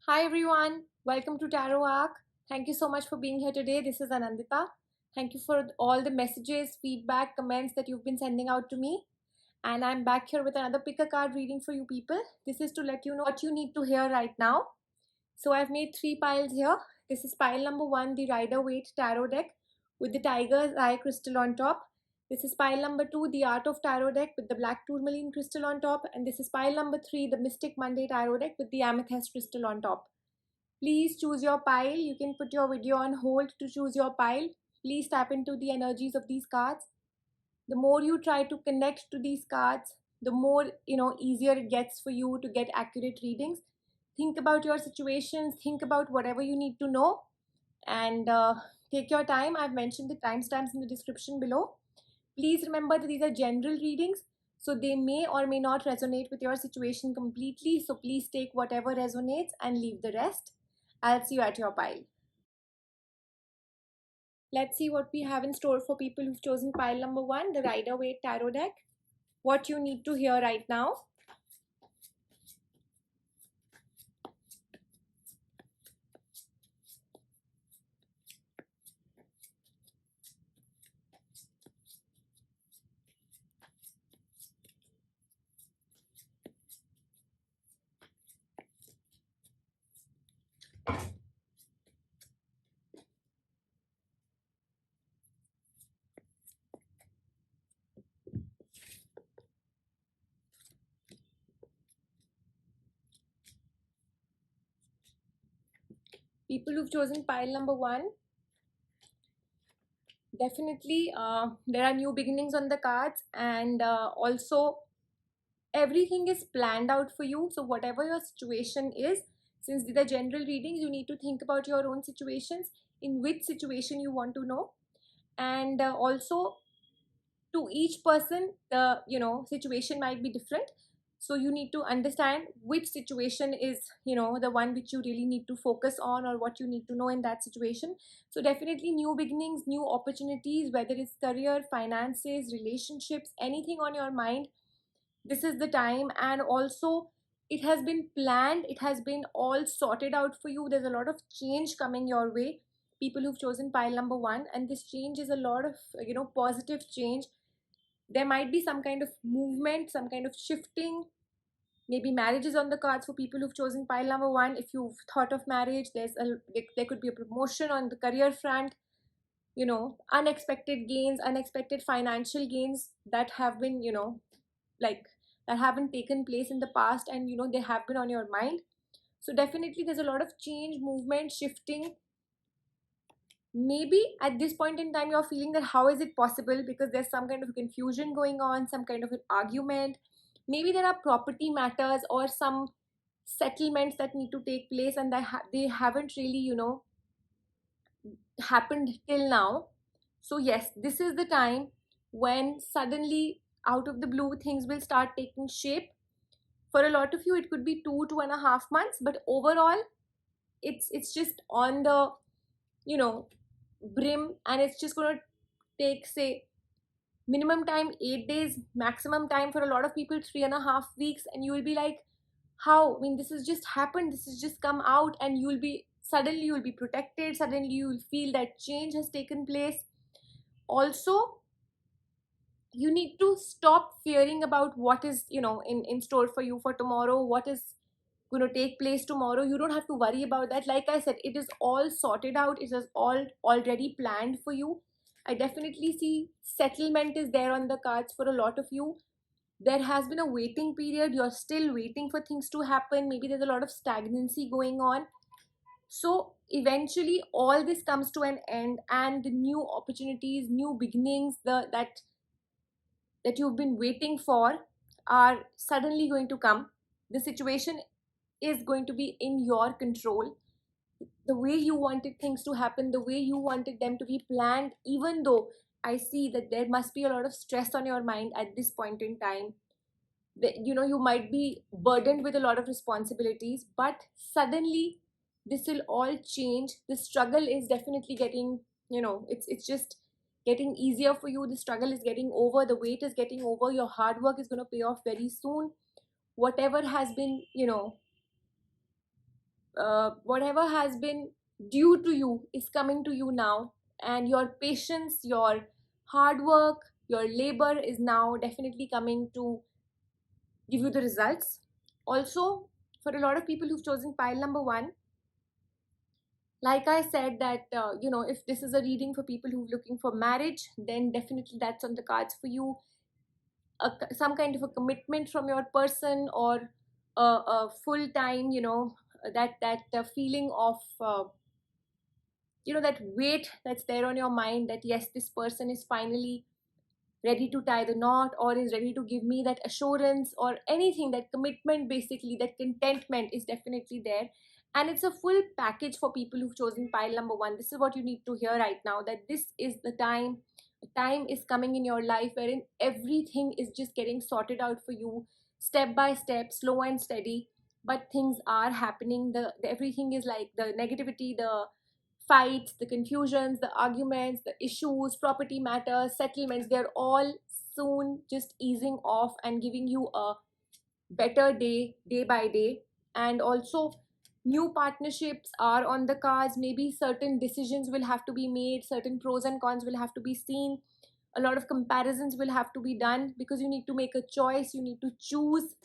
Hi everyone, welcome to Tarot Arc. Thank you so much for being here today. This is Anandita. Thank you for all the messages, feedback, comments that you've been sending out to me. And I'm back here with another pick a card reading for you people. This is to let you know what you need to hear right now. So I've made three piles here. This is pile number one, the Rider Waite Tarot deck with the Tiger's Eye crystal on top. This is pile number two, the Art of Tarot deck with the Black Tourmaline crystal on top. And this is pile number three, the Mystic Monday Tarot deck with the Amethyst crystal on top. Please choose your pile. You can put your video on hold to choose your pile. Please tap into the energies of these cards. The more you try to connect to these cards, the more easier it gets for you to get accurate readings. Think about your situations, think about whatever you need to know, and take your time. I've mentioned the timestamps in the description below. Please remember that these are general readings, so they may or may not resonate with your situation completely. So please take whatever resonates and leave the rest. I'll see you at your pile. Let's see what we have in store for people who've chosen pile number one, the Rider Waite Tarot deck. What you need to hear right now. People who've chosen pile number one, definitely there are new beginnings on the cards, and also everything is planned out for you. So whatever your situation is, since these are general readings, you need to think about your own situations, in which situation you want to know. And also, to each person, the situation might be different. So you need to understand which situation is the one which you really need to focus on, or what you need to know in that situation. So definitely new beginnings, new opportunities, whether it's career, finances, relationships, anything on your mind, this is the time. And also, it has been planned, it has been all sorted out for you. There's a lot of change coming your way, people who've chosen pile number one, and this change is a lot of positive change. There might be some kind of movement, some kind of shifting. Maybe marriage is on the cards for people who've chosen pile number one. If you've thought of marriage, there could be a promotion on the career front. Unexpected gains, unexpected financial gains that have been like that haven't taken place in the past, and they have been on your mind. So definitely there's a lot of change, movement, shifting. Maybe at this point in time you're feeling that how is it possible, because there's some kind of confusion going on, some kind of an argument. Maybe there are property matters or some settlements that need to take place, and they haven't really happened till now. So yes, this is the time when suddenly out of the blue things will start taking shape. For a lot of you it could be 2.5 months, but overall it's just on the you know brim, and it's just going to take, say, minimum time 8 days, maximum time for a lot of people 3.5 weeks, and you will be like, how, I mean, this has just happened, this has just come out, and you'll be protected. Suddenly you'll feel that change has taken place. Also, you need to stop fearing about what is in store for you for tomorrow, what is going to take place tomorrow. You don't have to worry about that. Like I said, it is all sorted out, it is all already planned for you. I definitely see settlement is there on the cards for a lot of you. There has been a waiting period, you're still waiting for things to happen. Maybe there's a lot of stagnancy going on. So eventually all this comes to an end, and the new opportunities, new beginnings, that you've been waiting for are suddenly going to come. The situation is going to be in your control. The way you wanted things to happen, the way you wanted them to be planned, even though I see that there must be a lot of stress on your mind at this point in time. That you might be burdened with a lot of responsibilities, but suddenly this will all change. The struggle is definitely getting, it's just getting easier for you. The struggle is getting over, the weight is getting over, your hard work is going to pay off very soon. Whatever has been whatever has been due to you is coming to you now, and your patience, your hard work, your labor is now definitely coming to give you the results. Also, for a lot of people who've chosen pile number one, like I said, that if this is a reading for people who are looking for marriage, then definitely that's on the cards for you. Some kind of a commitment from your person, or a full time, that feeling of that weight that's there on your mind, that yes, this person is finally ready to tie the knot, or is ready to give me that assurance, or anything, that commitment, basically that contentment is definitely there. And it's a full package for people who've chosen pile number one. This is what you need to hear right now, that this is the time is coming in your life wherein everything is just getting sorted out for you, step by step, slow and steady. But things are happening. The everything is like the negativity, the fights, the confusions, the arguments, the issues, property matters, settlements, they're all soon just easing off and giving you a better day, day by day. And also, new partnerships are on the cards. Maybe certain decisions will have to be made, certain pros and cons will have to be seen. A lot of comparisons will have to be done, because you need to make a choice, you need to choose.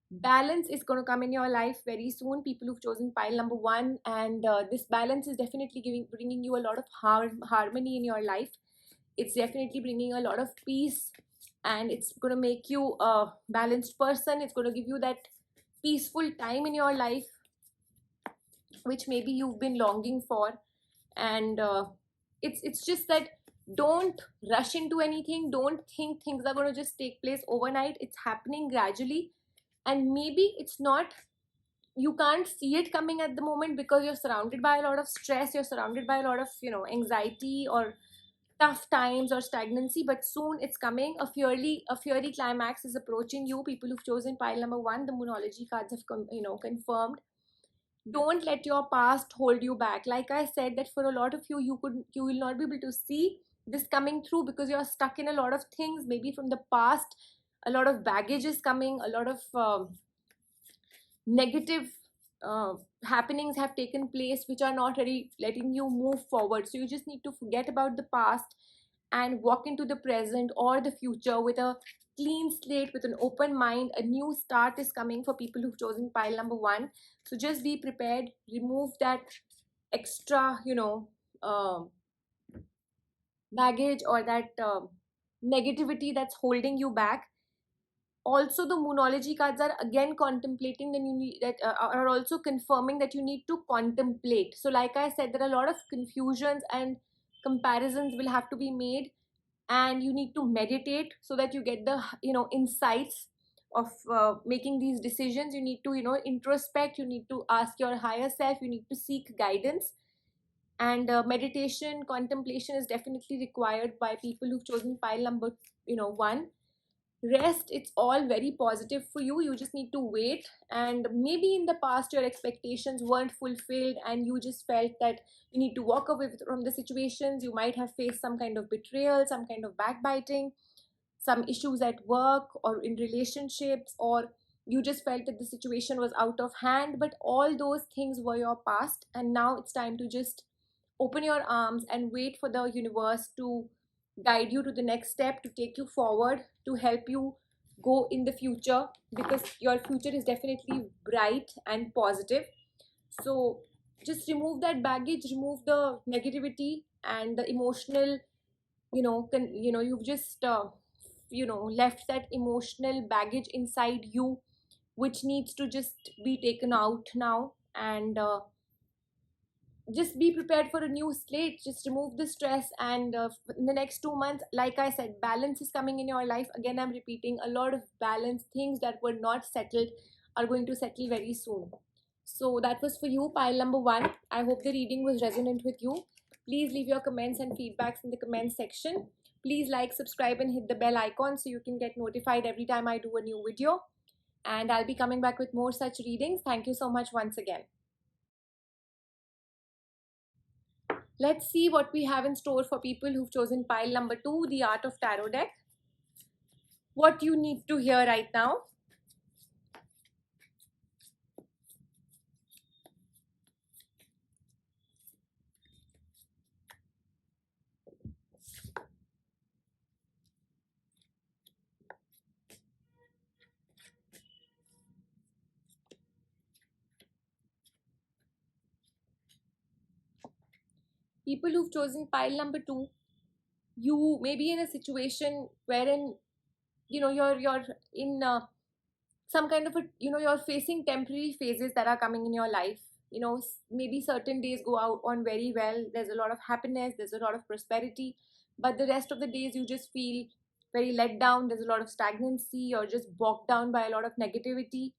Balance is going to come in your life very soon, people who've chosen pile number one, and this balance is definitely bringing you a lot of harmony in your life. It's definitely bringing a lot of peace, and it's going to make you a balanced person. It's going to give you that peaceful time in your life, which maybe you've been longing for. And it's just that, don't rush into anything, don't think things are going to just take place overnight. It's happening gradually, and maybe it's not, you can't see it coming at the moment, because you're surrounded by a lot of stress, you're surrounded by a lot of anxiety, or tough times, or stagnancy. But soon it's coming. A fiery climax is approaching you, people who've chosen pile number one. The Moonology cards have confirmed. Don't let your past hold you back. Like I said, that for a lot of you, you will not be able to see this coming through, because you're stuck in a lot of things, maybe from the past. A lot of baggage is coming, a lot of negative uh, happenings have taken place, which are not really letting you move forward. So you just need to forget about the past and walk into the present or the future with a clean slate, with an open mind. A new start is coming for people who've chosen pile number one. So just be prepared, remove that extra baggage, or that negativity that's holding you back. Also, the Moonology cards are again contemplating, that you need, that are also confirming that you need to contemplate. So like I said, there are a lot of confusions and comparisons will have to be made, and you need to meditate, so that you get the insights of making these decisions. You need to introspect, you need to ask your higher self, you need to seek guidance. And meditation, contemplation is definitely required by people who've chosen pile number one. Rest, it's all very positive for you. You just need to wait. And maybe in the past your expectations weren't fulfilled, and you just felt that you need to walk away from the situations. You might have faced some kind of betrayal, some kind of backbiting, some issues at work or in relationships, or you just felt that the situation was out of hand. But all those things were your past, and now it's time to just open your arms and wait for the universe to guide you to the next step, to take you forward, to help you go in the future, because your future is definitely bright and positive. So just remove that baggage, remove the negativity and the emotional, you've just left that emotional baggage inside you, which needs to just be taken out now. And just be prepared for a new slate. Just remove the stress, and in the next 2 months, like I said, balance is coming in your life. Again, I'm repeating, a lot of balance. Things that were not settled are going to settle very soon. So that was for you, pile number one. I hope the reading was resonant with you. Please leave your comments and feedbacks in the comments section. Please like, subscribe, and hit the bell icon so you can get notified every time I do a new video. And I'll be coming back with more such readings. Thank you so much once again. Let's see what we have in store for people who've chosen pile number two, the Art of Tarot deck. What you need to hear right now. People who've chosen pile number 2, you may be in a situation wherein you're in some kind of a, you're facing temporary phases that are coming in your life. Maybe certain days go out on very well, there's a lot of happiness, there's a lot of prosperity, but the rest of the days you just feel very let down, there's a lot of stagnancy, or just bogged down by a lot of negativity.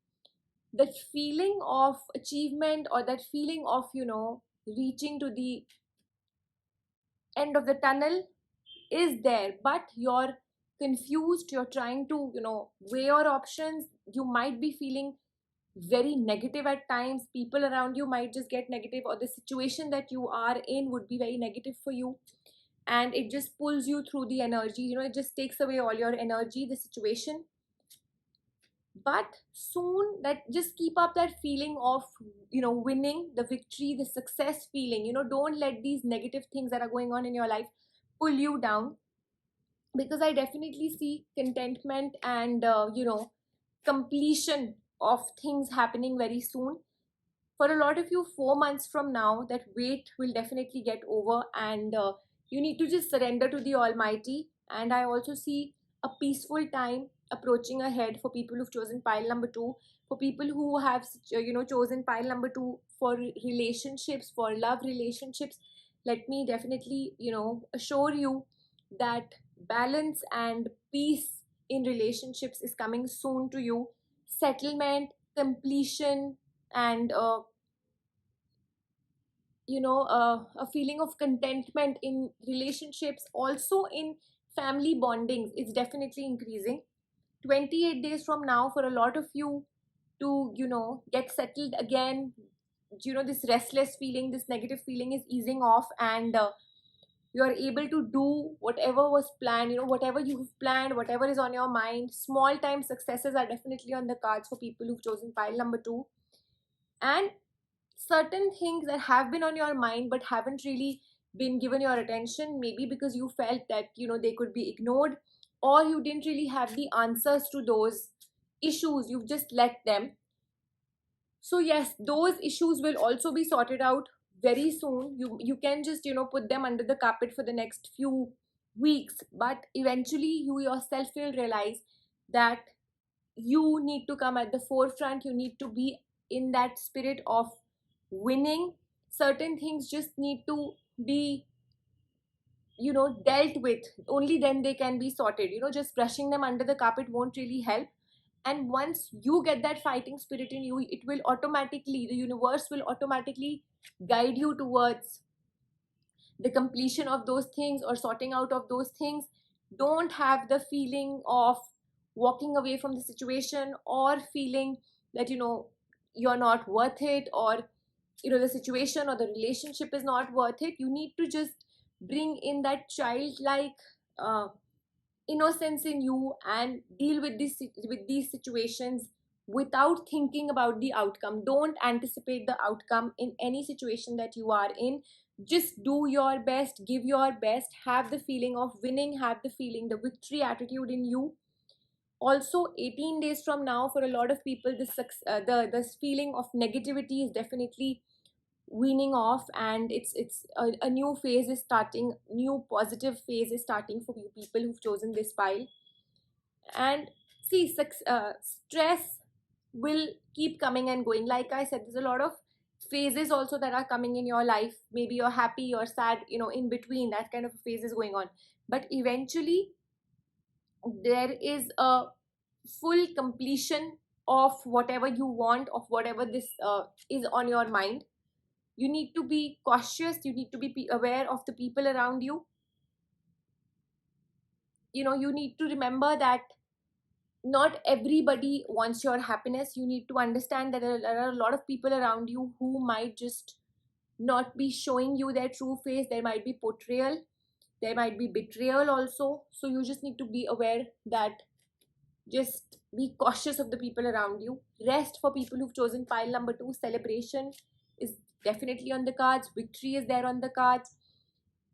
That feeling of achievement, or that feeling of reaching to the end of the tunnel is there, but you're confused, you're trying to weigh your options, you might be feeling very negative at times, people around you might just get negative, or the situation that you are in would be very negative for you, and it just pulls you through the energy, it just takes away all your energy, the situation. But soon, that just keep up that feeling of winning, the victory, the success feeling. Don't let these negative things that are going on in your life pull you down, because I definitely see contentment and completion of things happening very soon. For a lot of you, 4 months from now, that weight will definitely get over, and you need to just surrender to the Almighty. And I also see a peaceful time approaching ahead for people who've chosen pile number 2, for people who have chosen pile number 2 for relationships, for love relationships. Let me definitely assure you that balance and peace in relationships is coming soon to you. Settlement, completion, and a feeling of contentment in relationships, also in family bondings, is definitely increasing. 28 days from now, for a lot of you to get settled again, this restless feeling, this negative feeling is easing off, and you're able to do whatever was planned, whatever you've planned, whatever is on your mind. Small time successes are definitely on the cards for people who've chosen pile number 2. And certain things that have been on your mind but haven't really been given your attention, maybe because you felt that they could be ignored, or you didn't really have the answers to those issues, you've just let them. So yes, those issues will also be sorted out very soon. You can just put them under the carpet for the next few weeks, but eventually you yourself will realize that you need to come at the forefront, you need to be in that spirit of winning. Certain things just need to be dealt with, only then they can be sorted. Just brushing them under the carpet won't really help. And once you get that fighting spirit in you, it will automatically, the universe will automatically guide you towards the completion of those things, or sorting out of those things. Don't have the feeling of walking away from the situation, or feeling that you're not worth it, or the situation or the relationship is not worth it. You need to just bring in that childlike innocence in you, and deal with these situations without thinking about the outcome. Don't anticipate the outcome in any situation that you are in. Just do your best, give your best, have the feeling of winning, have the feeling, the victory attitude in you. Also, 18 days from now, for a lot of people, the feeling of negativity is definitely weaning off, and it's a new phase is starting, new positive phase is starting for you people who've chosen this pile. And see, stress will keep coming and going. Like I said, there's a lot of phases also that are coming in your life. Maybe you're happy, you're sad, in between, that kind of a phase is going on. But eventually there is a full completion of whatever you want, of whatever this is on your mind. You need to be cautious, you need to be aware of the people around you. You need to remember that not everybody wants your happiness. You need to understand that there are a lot of people around you who might just not be showing you their true face. There might be portrayal, there might be betrayal also. So you just need to be aware that, just be cautious of the people around you. Rest, for people who've chosen pile number 2, celebration is definitely on the cards, victory is there on the cards.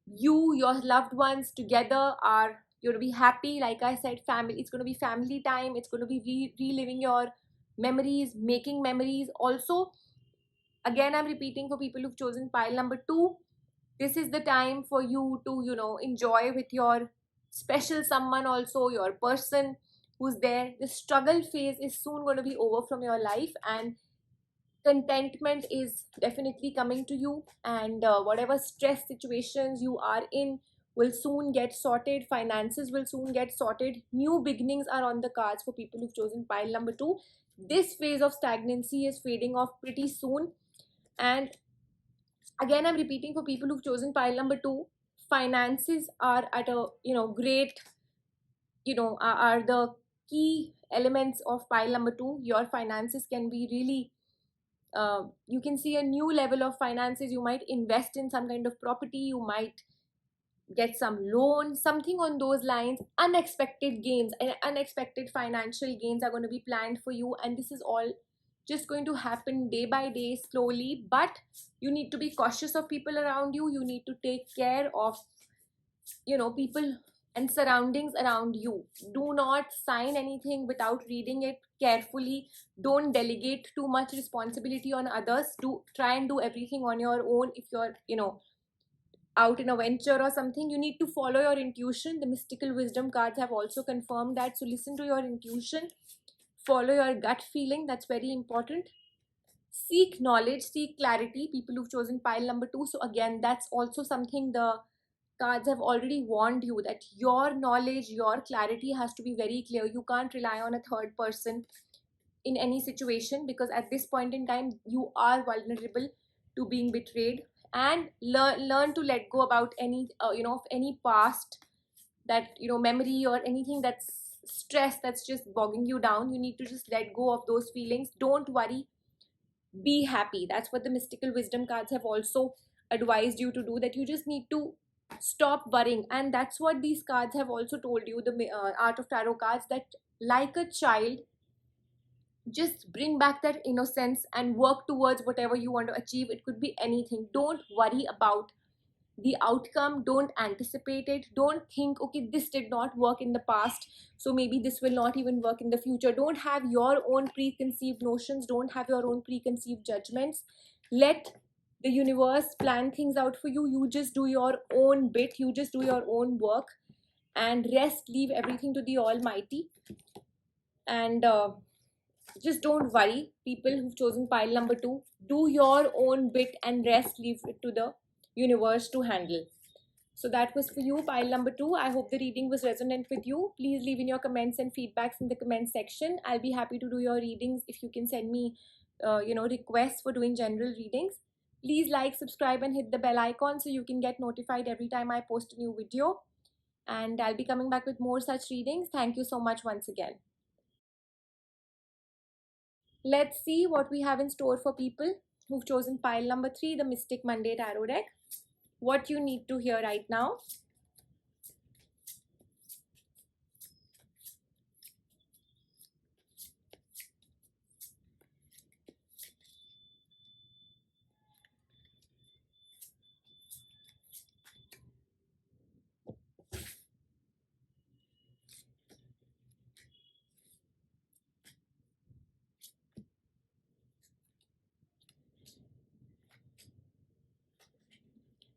You, your loved ones together are going to be happy. Like I said, family, it's going to be family time, it's going to be reliving your memories, making memories. Also, again, I'm repeating, for people who've chosen pile number 2, This is the time for you to, enjoy with your special someone, also your person who's there. The struggle phase is soon going to be over from your life, and contentment is definitely coming to you. And whatever stress situations you are in will soon get sorted. Finances will soon get sorted. New beginnings are on the cards for people who've chosen pile number 2. This phase of stagnancy is fading off pretty soon. And again, I'm repeating, for people who've chosen pile number 2, finances are at a, great, are the key elements of pile number 2. Your finances can be really, you can see a new level of finances. You might invest in some kind of property, you might get some loan, something on those lines. Unexpected gains and unexpected financial gains are going to be planned for you, and this is all just going to happen day by day, slowly. But you need to be cautious of people around you. You need to take care of, people and surroundings around you. Do not sign anything without reading it carefully. Don't delegate too much responsibility on others. Do try and do everything on your own. If you're, out in a venture or something, you need to follow your intuition. The mystical wisdom cards have also confirmed that. So listen to your intuition, follow your gut feeling. That's very important. Seek knowledge, seek clarity, people who've chosen pile number 2. So again, that's also something the cards have already warned you, that your knowledge, your clarity has to be very clear. You can't rely on a third person in any situation, because at this point in time you are vulnerable to being betrayed. And learn to let go about any, of any past, that, memory or anything that's stress that's just bogging you down. You need to just let go of those feelings. Don't worry, be happy. That's what the mystical wisdom cards have also advised you to do, that you just need to stop worrying. And that's what these cards have also told you, the art of tarot cards, that like a child, just bring back that innocence and work towards whatever you want to achieve. It could be anything. Don't worry about the outcome. Don't anticipate it. Don't think, okay, this did not work in the past, so maybe this will not even work in the future. Don't have your own preconceived notions. Don't have your own preconceived judgments. Let the universe plan things out for you. You just do your own bit. You just do your own work, and rest, leave everything to the Almighty. And just don't worry, people who've chosen pile number 2. Do your own bit and rest, leave it to the universe to handle. So that was for you, pile number 2. I hope the reading was resonant with you. Please leave in your comments and feedbacks in the comment section. I'll be happy to do your readings if you can send me, requests for doing general readings. Please like, subscribe, and hit the bell icon so you can get notified every time I post a new video. And I'll be coming back with more such readings. Thank you so much once again. Let's see what we have in store for people who've chosen pile number 3, the Mystic Monday Tarot deck. What you need to hear right now.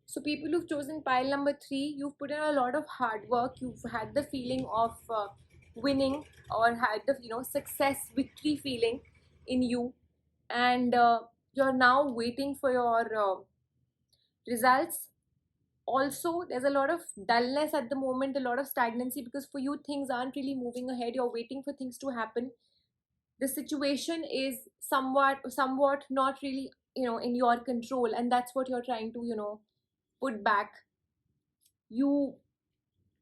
So people who've chosen pile number 3, you've put in a lot of hard work. You've had the feeling of winning, or had the, success, victory feeling in you. And you're now waiting for your results. Also, there's a lot of dullness at the moment, a lot of stagnancy, because for you things aren't really moving ahead. You're waiting for things to happen. The situation is somewhat not really, in your control, and that's what you're trying to, put back. You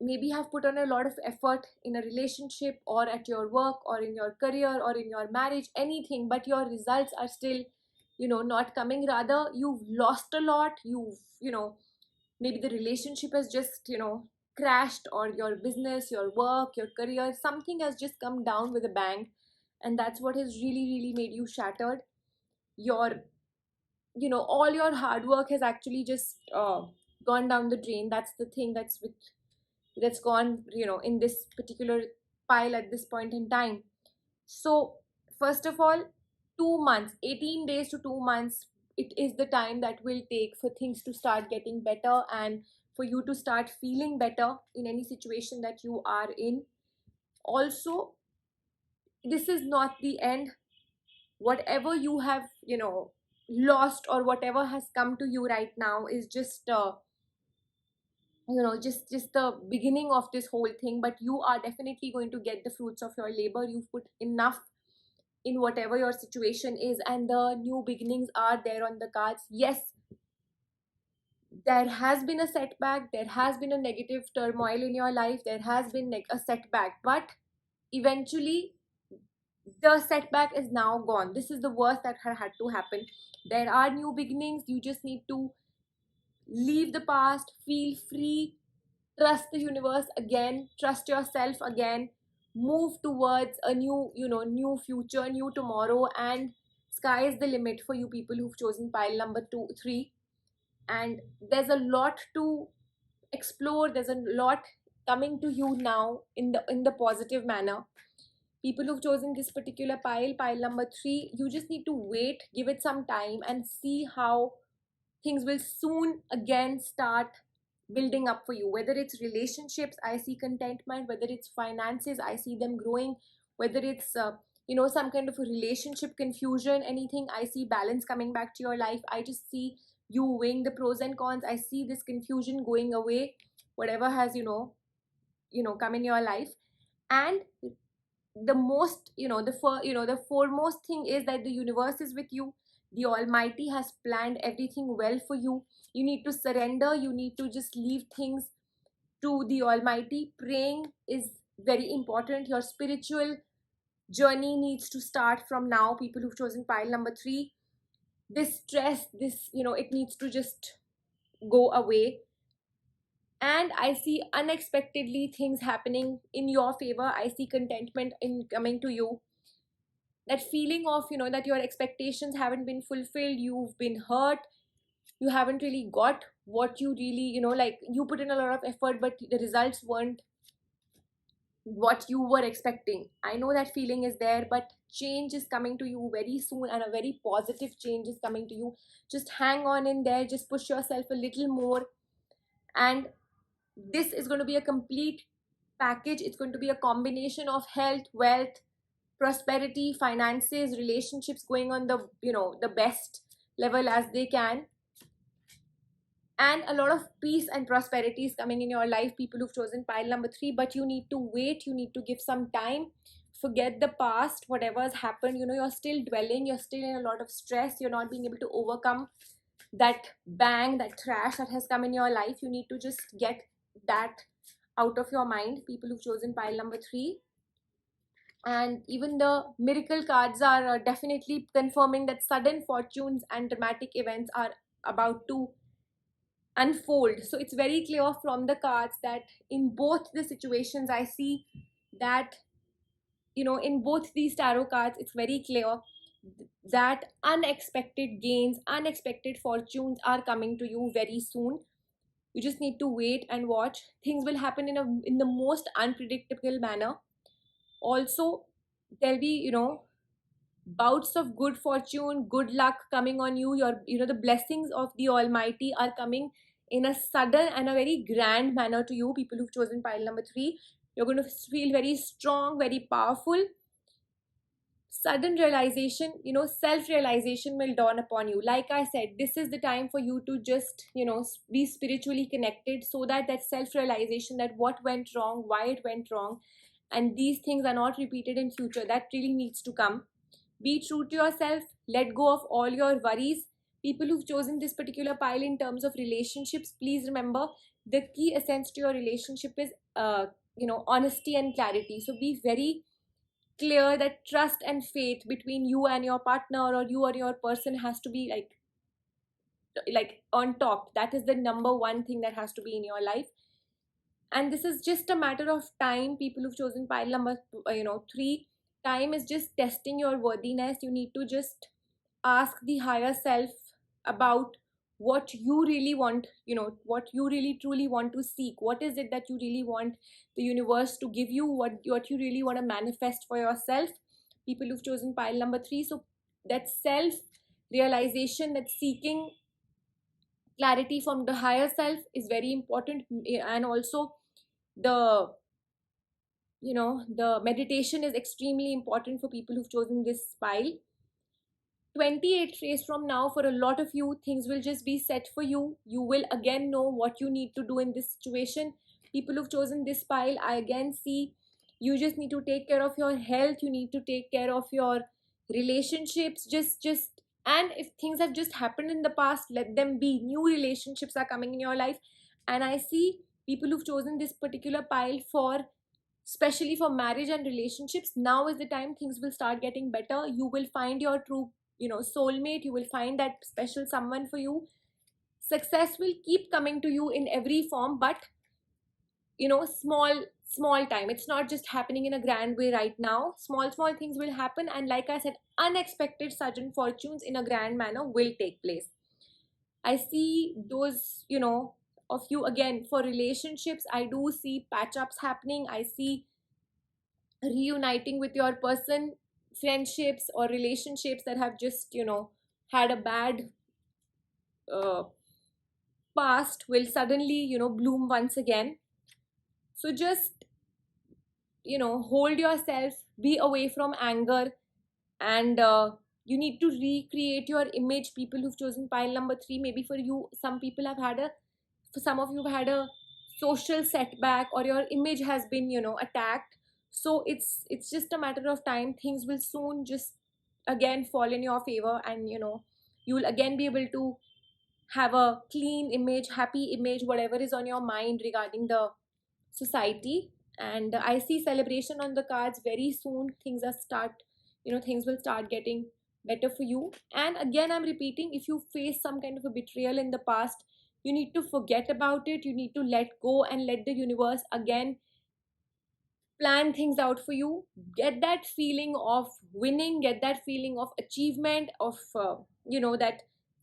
maybe have put on a lot of effort in a relationship, or at your work, or in your career, or in your marriage, anything, but your results are still, not coming. Rather, you've lost a lot. You've, maybe the relationship has just, crashed, or your business, your work, your career, something has just come down with a bang, and that's what has really, really made you shattered. Your, all your hard work has actually just gone down the drain. That's the thing that's gone, in this particular pile at this point in time. So first of all, 2 months, 18 days to 2 months, it is the time that will take for things to start getting better and for you to start feeling better in any situation that you are in. Also, this is not the end. Whatever you have, lost, or whatever has come to you right now is just just the beginning of this whole thing. But you are definitely going to get the fruits of your labor. You've put enough in whatever your situation is, and the new beginnings are there on the cards. Yes, there has been a setback, there has been a negative turmoil in your life, there has been like a setback, but eventually the setback is now gone. This is the worst that had to happen. There are new beginnings. You just need to leave the past, feel free, trust the universe again, trust yourself again, move towards a new, new future, new tomorrow, and sky is the limit for you people who've chosen pile number 3. And there's a lot to explore, there's a lot coming to you now in the positive manner. People who've chosen this particular pile number 3, you just need to wait, give it some time, and see how things will soon again start building up for you. Whether it's relationships, I see contentment. Whether it's finances, I see them growing. Whether it's some kind of a relationship confusion, anything, I see balance coming back to your life. I just see you weighing the pros and cons. I see this confusion going away, whatever has come in your life. And the most the foremost thing is that the universe is with you. The Almighty has planned everything well for you. You need to surrender, you need to just leave things to the Almighty. Praying is very important. Your spiritual journey needs to start from now. People who've chosen pile number 3, this stress, this it needs to just go away. And I see unexpectedly things happening in your favor. I see contentment in coming to you. That feeling of that your expectations haven't been fulfilled, you've been hurt, you haven't really got what you really like, you put in a lot of effort but the results weren't what you were expecting. I know that feeling is there, but change is coming to you very soon, and a very positive change is coming to you. Just hang on in there, just push yourself a little more, and this is going to be a complete package. It's going to be a combination of health, wealth, prosperity, finances, relationships going on the best level as they can, and a lot of peace and prosperity is coming in your life. People who've chosen pile number 3, but you need to wait, you need to give some time. Forget the past, whatever has happened. You're still dwelling, you're still in a lot of stress, you're not being able to overcome that bang, that trash that has come in your life. You need to just get that out of your mind, people who've chosen pile number 3. And even the miracle cards are definitely confirming that sudden fortunes and dramatic events are about to unfold. So it's very clear from the cards that in both the situations, I see that in both these tarot cards, it's very clear that unexpected gains, unexpected fortunes are coming to you very soon. You just need to wait and watch. Things will happen in the most unpredictable manner. Also, there'll be bouts of good fortune, good luck coming on you. The blessings of the Almighty are coming in a sudden and a very grand manner to you. People who've chosen pile number 3, you're going to feel very strong, very powerful. Sudden realization, self-realization will dawn upon you. Like I said, this is the time for you to just be spiritually connected, so that self-realization, that what went wrong, why it went wrong, and these things are not repeated in future, that really needs to come. Be true to yourself, let go of all your worries. People who've chosen this particular pile in terms of relationships, please remember the key essence to your relationship is honesty and clarity. So be very clear that trust and faith between you and your partner, or you or your person, has to be like on top. That is the number one thing that has to be in your life. And this is just a matter of time. People who've chosen pile number 3, time is just testing your worthiness. You need to just ask the higher self about what you really want, what you really truly want to seek. What is it that you really want the universe to give you? What you really want to manifest for yourself? People who've chosen pile number 3. So that self realization that seeking clarity from the higher self is very important. And also the the meditation is extremely important for people who've chosen this pile. 28 days from now, for a lot of you, things will just be set for you. You will again know what you need to do in this situation. People who've chosen this pile, I again see you just need to take care of your health, you need to take care of your relationships. Just and if things have just happened in the past, let them be. New relationships are coming in your life. And I see people who've chosen this particular pile for, especially for marriage and relationships, now is the time things will start getting better. You will find your true soulmate. You will find that special someone for you. Success will keep coming to you in every form, but small time. It's not just happening in a grand way right now. Small things will happen, and like I said, unexpected sudden fortunes in a grand manner will take place. I see those, of you again. For relationships, I do see patch ups happening. I see reuniting with your person. Friendships or relationships that have just had a bad uh, past will suddenly bloom once again. So just hold yourself, be away from anger, and you need to recreate your image. People who've chosen pile number 3, maybe for you, some people have had a for some of you have had a social setback, or your image has been attacked. So it's just a matter of time. Things will soon just again fall in your favor, and you will again be able to have a clean image, happy image, whatever is on your mind regarding the society. And I see celebration on the cards very soon. Things will start getting better for you. And again, I'm repeating, if you face some kind of a betrayal in the past, you need to forget about it. You need to let go and let the universe again plan things out for you. Get that feeling of winning, get that feeling of achievement, of that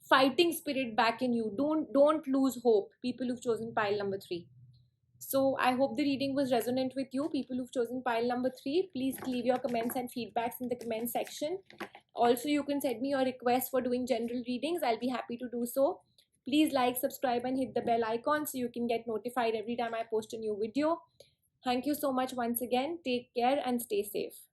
fighting spirit back in you. Don't lose hope, people who've chosen pile number 3. So I hope the reading was resonant with you. People who've chosen pile number 3, please leave your comments and feedbacks in the comment section. Also, you can send me your requests for doing general readings. I'll be happy to do so. Please like, subscribe, and hit the bell icon so you can get notified every time I post a new video. Thank you so much once again. Take care and stay safe.